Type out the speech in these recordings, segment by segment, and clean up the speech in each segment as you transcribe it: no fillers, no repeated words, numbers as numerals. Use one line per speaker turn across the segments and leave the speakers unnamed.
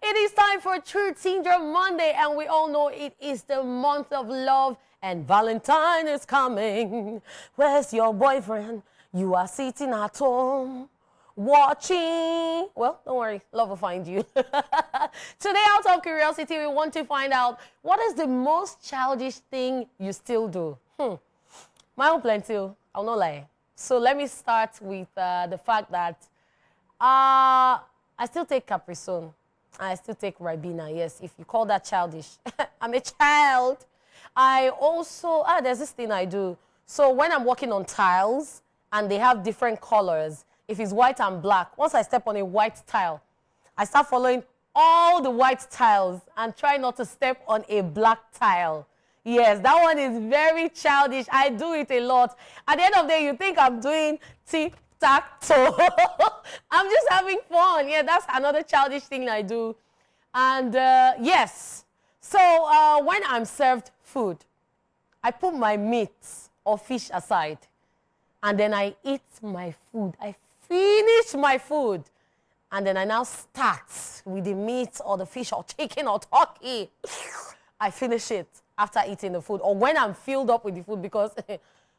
It is time for Truth Syndrome Monday, and we all know it is the month of love, and Valentine is coming. Where's your boyfriend? You are sitting at home watching. Well, don't worry, love will find you. Today, out of curiosity, we want to find out what is the most childish thing you still do. My own plenty, I'll not lie. So let me start with the fact that I still take Capri-Sun. I still take Ribena, yes, if you call that childish. I'm a child. I also, there's this thing I do. So when I'm walking on tiles and they have different colors, if it's white and black, once I step on a white tile, I start following all the white tiles and try not to step on a black tile. Yes, that one is very childish. I do it a lot. At the end of the day, you think I'm doing tic-tac-toe. I'm just having fun. Yeah, that's another childish thing I do. And yes, so when I'm served food, I put my meat or fish aside, and then I eat my food. I finish my food, and then I now start with the meat or the fish or chicken or turkey. I finish it after eating the food, or when I'm filled up with the food, because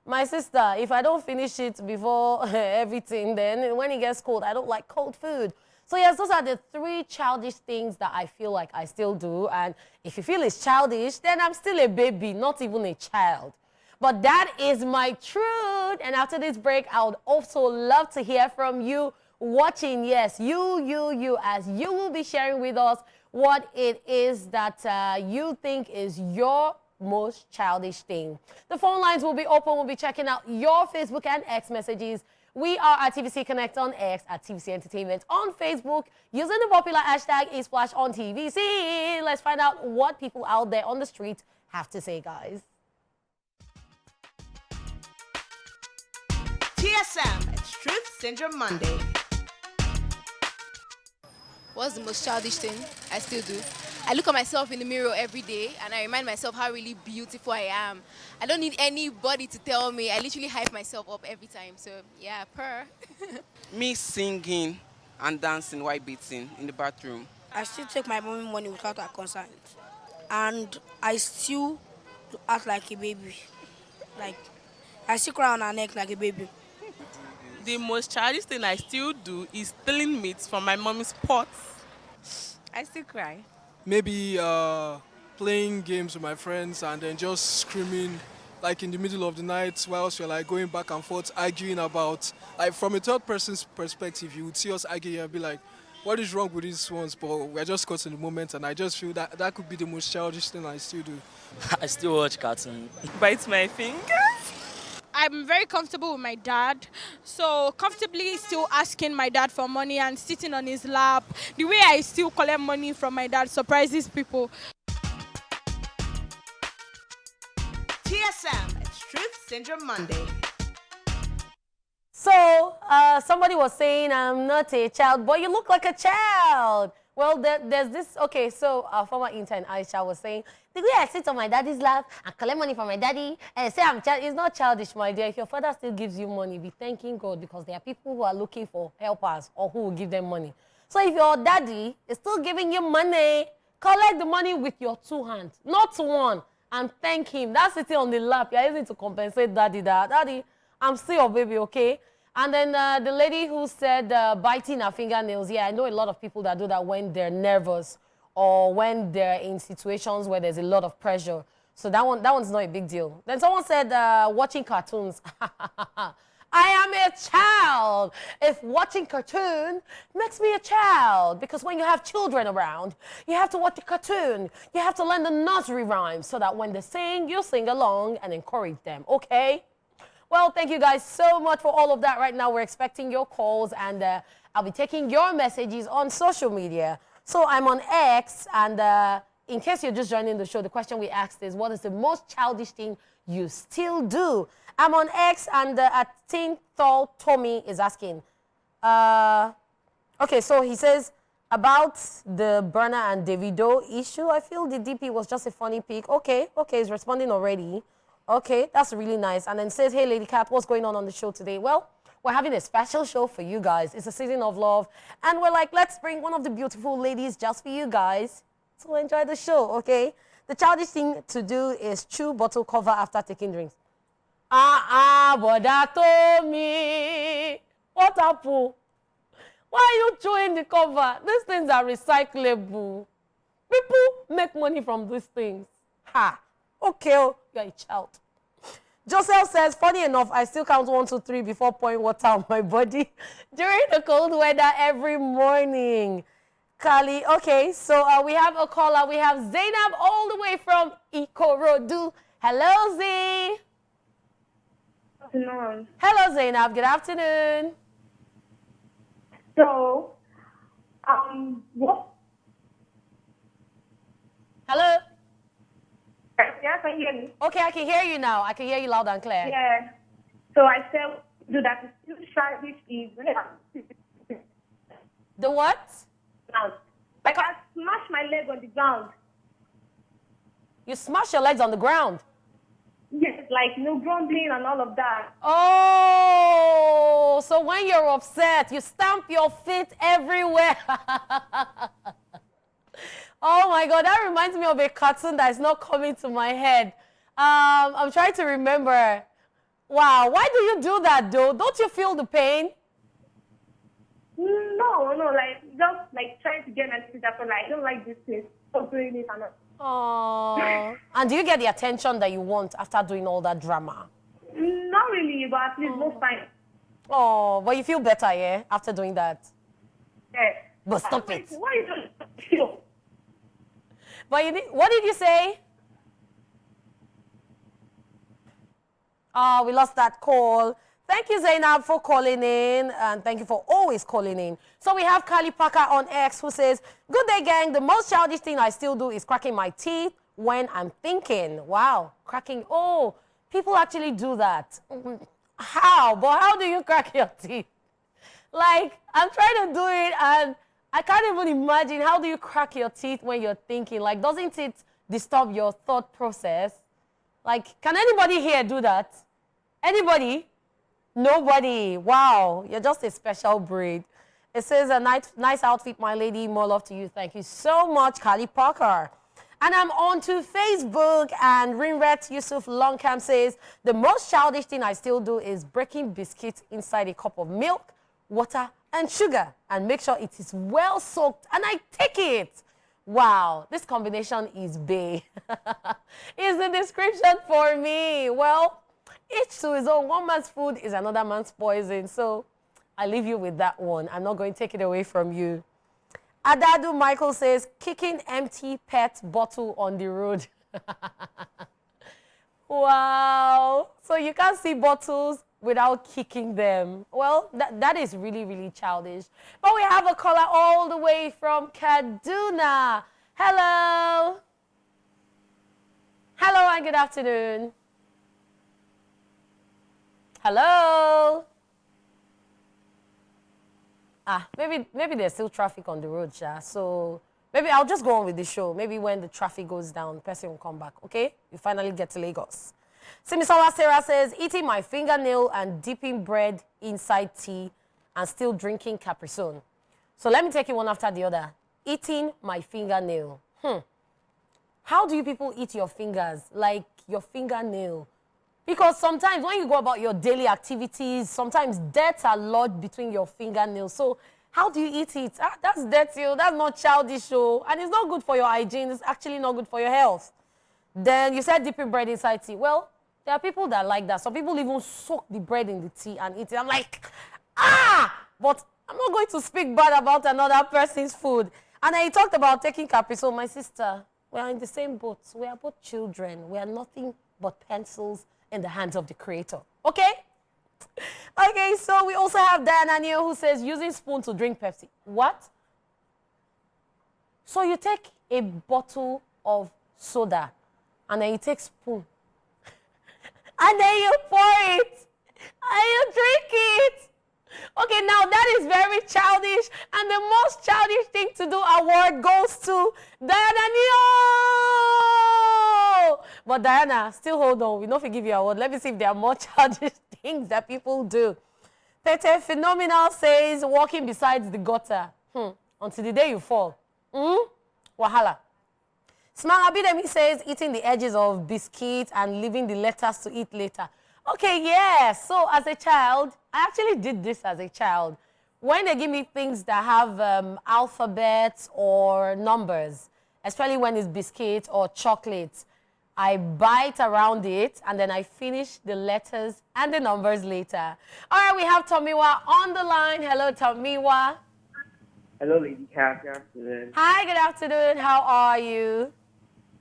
my sister, if I don't finish it before everything, then when it gets cold, I don't like cold food. So yes, those are the three childish things that I feel like I still do. And if you feel it's childish, then I'm still a baby, not even a child. But that is my truth. And after this break, I would also love to hear from you watching. Yes, you, as you will be sharing with us what it is that you think is your most childish thing. The phone lines will be open. We'll be checking out your Facebook and X messages. We are at TVC Connect on X, at TVC Entertainment on Facebook, using the popular hashtag #eSplash on TVC. Let's find out what people out there on the street have to say, guys.
TSM, it's Truth Syndrome Monday.
What's the most childish thing I still do? I look at myself in the mirror every day and I remind myself how really beautiful I am. I don't need anybody to tell me. I literally hype myself up every time. So yeah,
Me singing and dancing while beating in the bathroom.
I still take my mommy money without her consent. And I still act like a baby. Like, I still cry on her neck like a baby.
The most childish thing I still do is stealing meat from my mommy's pots.
I still cry.
Maybe playing games with my friends and then just screaming like in the middle of the night whilst we're like going back and forth arguing about, like from a third person's perspective, you would see us arguing and be like, what is wrong with these ones? But we're just caught in the moment, and I just feel that that could be the most childish thing I still do.
I still watch cartoon.
Bite my fingers.
I'm very comfortable with my dad, so comfortably still asking my dad for money and sitting on his lap. The way I still collect money from my dad surprises people.
TSM, it's Truth Syndrome Monday.
So somebody was saying I'm not a child, but you look like a child. Well, there's this, okay, so our former intern, Aisha, was saying, the way I sit on my daddy's lap and collect money from my daddy and say I'm child, it's not childish, my dear. If your father still gives you money, be thanking God, because there are people who are looking for helpers or who will give them money. So if your daddy is still giving you money, collect the money with your two hands, not one, and thank him. That's sitting on the lap. You're using to compensate daddy that, daddy, I'm still your baby, okay? And then the lady who said biting her fingernails, yeah, I know a lot of people that do that when they're nervous or when they're in situations where there's a lot of pressure. So that one's not a big deal. Then someone said watching cartoons. I am a child. If watching cartoon makes me a child, because when you have children around, you have to watch a cartoon. You have to learn the nursery rhymes so that when they sing, you sing along and encourage them, okay? Well, thank you guys so much for all of that. Right now, we're expecting your calls, and I'll be taking your messages on social media. So I'm on X, and in case you're just joining the show, the question we asked is, what is the most childish thing you still do? I'm on X, and at Teen Tall Tommy is asking. Okay, so he says, about the Burna and Davido issue, I feel the DP was just a funny pic. Okay, he's responding already. Okay, that's really nice. And then says, hey, Lady Cat, what's going on the show today? Well, we're having a special show for you guys. It's a season of love. And we're like, let's bring one of the beautiful ladies just for you guys to enjoy the show, okay? The childish thing to do is chew bottle cover after taking drinks. But that told me. What happened? Why are you chewing the cover? These things are recyclable. People make money from these things. Ha. Okay, oh, you're a child. Joseph says, funny enough, I still count 1, 2, 3 before pouring water on my body during the cold weather every morning. Kali, okay, so we have a caller. We have Zainab all the way from Ikorodu. Hello, Z.
Good afternoon.
Hello, Zainab. Good afternoon.
So, what?
Hello?
Yeah, can you hear me?
Okay, I can hear you now. I can hear you loud and clear.
Yeah. So I said, do that. Still childish is.
The what?
Like I smashed my leg on the ground.
You smash your legs on the ground?
Yes, like no grumbling and all of that.
Oh, so when you're upset, you stamp your feet everywhere. Oh my God, that reminds me of a cartoon that is not coming to my head. I'm trying to remember. Wow, why do you do that though? Don't you feel the pain?
No, like just like trying to get my feet up. Like I don't like this place. Stop doing it and all.
Oh. And do you get the attention that you want after doing all that drama?
Not really, but at least most time.
Oh, but you feel better, yeah, after doing that?
Yeah.
But stop it.
What is it?
But what did you say? Oh, we lost that call. Thank you, Zainab, for calling in, and thank you for always calling in. So we have Kali Parker on X who says, good day, gang. The most childish thing I still do is cracking my teeth when I'm thinking. Wow, cracking. Oh, people actually do that. How? But how do you crack your teeth? Like, I'm trying to do it, and I can't even imagine how do you crack your teeth when you're thinking. Like, doesn't it disturb your thought process? Like, can anybody here do that? Anybody? Nobody. Wow, you're just a special breed. It says, a nice outfit, my lady. More love to you. Thank you so much, Kali Parker. And I'm on to Facebook, and Rinret Yusuf Longcamp says, the most childish thing I still do is breaking biscuits inside a cup of milk, water, and sugar, and make sure it is well soaked, and I take it. Wow, this combination is bae. Is the description for me. Well, each to his own. One man's food is another man's poison. So I leave you with that one. I'm not going to take it away from you. Adadu Michael says, kicking empty pet bottle on the road. Wow. So you can't see bottles without kicking them. Well, that is really, really childish. But we have a caller all the way from Kaduna. Hello. Hello and good afternoon. Hello. Maybe there's still traffic on the road, Sha. So maybe I'll just go on with the show. Maybe when the traffic goes down, the person will come back, okay? You finally get to Lagos. Simisola Sarah says, eating my fingernail and dipping bread inside tea and still drinking Capri Sun. So let me take it one after the other. Eating my fingernail. How do you people eat your fingers? Like your fingernail? Because sometimes when you go about your daily activities, sometimes dirt are lodged between your fingernails. So how do you eat it? That's dirty. That's not childish. And it's not good for your hygiene. It's actually not good for your health. Then you said dipping bread inside tea. Well, there are people that like that. Some people even soak the bread in the tea and eat it. I'm like, but I'm not going to speak bad about another person's food. And I talked about taking Capri. So my sister, we are in the same boat. We are both children. We are nothing but pencils in the hands of the creator. Okay? Okay, so we also have Diana Neal who says using spoon to drink Pepsi. What? So you take a bottle of soda and then you take spoon and then you pour it and you drink it. Okay, now that is very childish, and the most childish thing to do award goes to Diana Neo. But Diana, still hold on. We don't forgive you award. Let me see if there are more childish things that people do. Pete Phenomenal says walking beside the gutter until the day you fall. Wahala. Smile Abidemi says eating the edges of biscuits and leaving the letters to eat later. Okay, yeah. So as a child, I actually did this as a child. When they give me things that have alphabets or numbers, especially when it's biscuits or chocolates, I bite around it and then I finish the letters and the numbers later. All right, we have Tomiwa on the line. Hello, Tomiwa.
Hello, Lady Cat. Good afternoon.
Hi, good afternoon. How are you?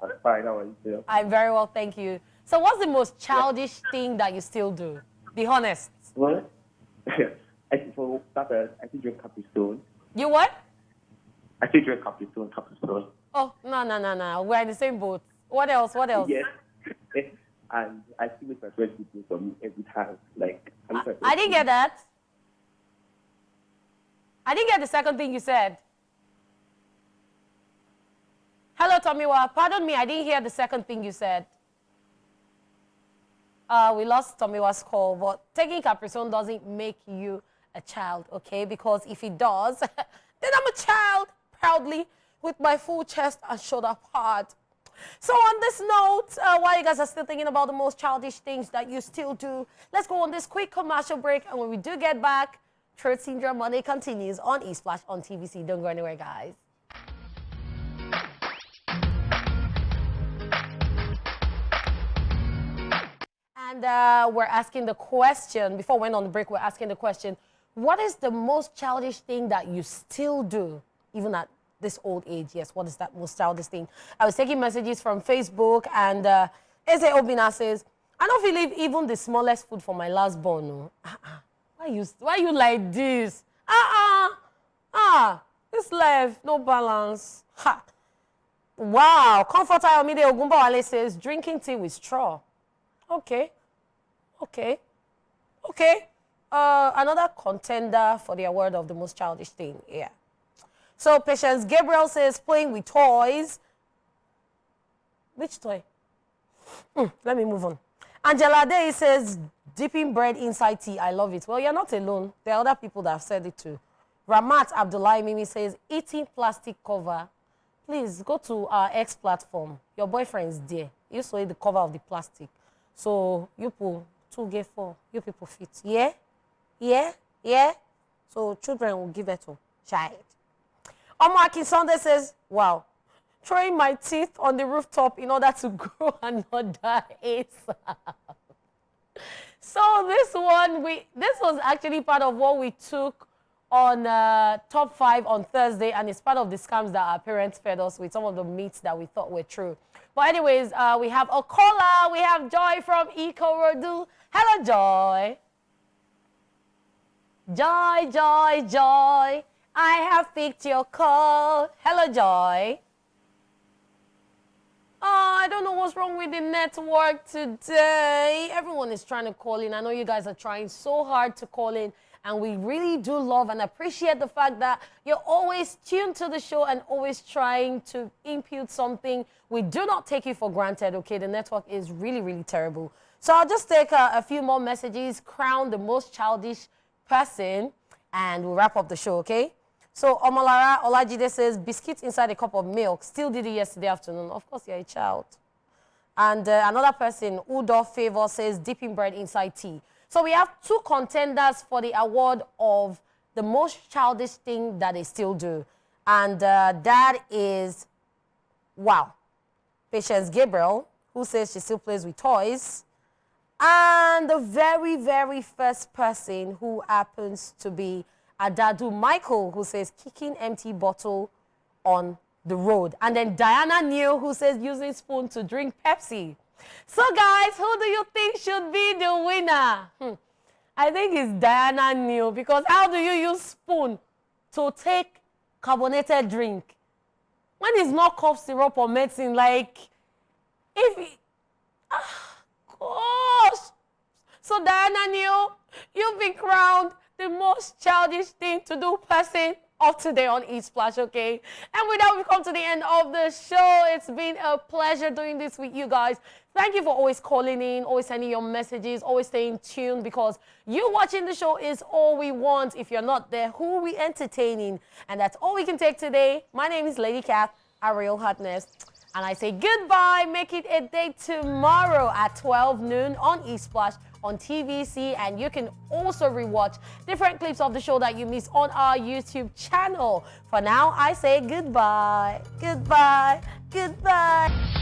I'm fine. How are you too?
I'm very well, thank you. So what's the most childish thing that you still do? Be honest.
What? For starters, I still drink Capri Sun.
You what?
I still drink Capri Sun.
Oh, no. We're in the same boat. What else?
Yes. And I still make my friends do for me every time. Like,
I didn't get that. I didn't get the second thing you said. Hello, Tomiwa. Pardon me, I didn't hear the second thing you said. We lost Tomiwa's call, but taking Capri Sun doesn't make you a child, okay? Because if it does, then I'm a child, proudly, with my full chest and shoulder pad. So on this note, while you guys are still thinking about the most childish things that you still do, let's go on this quick commercial break, and when we do get back, Truth Syndrome Monday continues on eSplash on TVC. Don't go anywhere, guys. And we're asking the question, before we went on the break, we're asking the question, what is the most childish thing that you still do, even at this old age? Yes, what is that most childish thing? I was taking messages from Facebook, and Eze Obina says, I don't believe even the smallest food for my last born. No. Why you like this? This life, no balance. Ha. Wow, Comforter Omide Ogunbowale says, drinking tea with straw. Okay. Another contender for the award of the most childish thing. Yeah. So Patience Gabriel says playing with toys. Which toy? Let me move on. Angela Day says dipping bread inside tea. I love it. Well, you're not alone. There are other people that have said it too. Ramat Abdullahi Mimi says eating plastic cover. Please go to our X platform. Your boyfriend is there. He used to eat the cover of the plastic. So you people 2 get 4. You people fit. Yeah. So children will give it to child. Omar Sunday says, wow, throwing my teeth on the rooftop in order to grow another ASAP. So this was actually part of what we took on Top 5 on Thursday, and it's part of the scams that our parents fed us with, some of the myths that we thought were true. But anyways, we have a caller. We have Joy from Ikorodu. Hello, Joy. Joy. I have picked your call. Hello, Joy. Oh, I don't know what's wrong with the network today. Everyone is trying to call in. I know you guys are trying so hard to call in. And we really do love and appreciate the fact that you're always tuned to the show and always trying to impute something. We do not take it for granted, okay? The network is really, really terrible. So I'll just take a few more messages, crown the most childish person, and we'll wrap up the show, okay? So Omalara Olajide says, biscuits inside a cup of milk. Still did it yesterday afternoon. Of course, you're a child. And another person, Udo Favor, says, dipping bread inside tea. So we have 2 contenders for the award of the most childish thing that they still do. And that is, wow, Patience Gabriel, who says she still plays with toys. And the very, very first person who happens to be Adadu Michael, who says kicking empty bottle on the road. And then Diana Neal, who says using spoon to drink Pepsi. So guys, who do you think should be the winner? I think it's Diana Neal, because how do you use spoon to take carbonated drink when it's not cough syrup or medicine? Like, if it, gosh. So Diana Neal, you've been crowned the most childish thing to do person of today on Eat Splash, okay? And with that, we've come to the end of the show. It's been a pleasure doing this with you guys. Thank you for always calling in, always sending your messages, always staying tuned, because you watching the show is all we want. If you're not there, who are we entertaining? And that's all we can take today. My name is Lady Kath, Ariel Hotness. And I say goodbye. Make it a day tomorrow at 12 noon on Eat Splash on TVC. And you can also rewatch different clips of the show that you missed on our YouTube channel. For now, I say goodbye. Goodbye. Goodbye.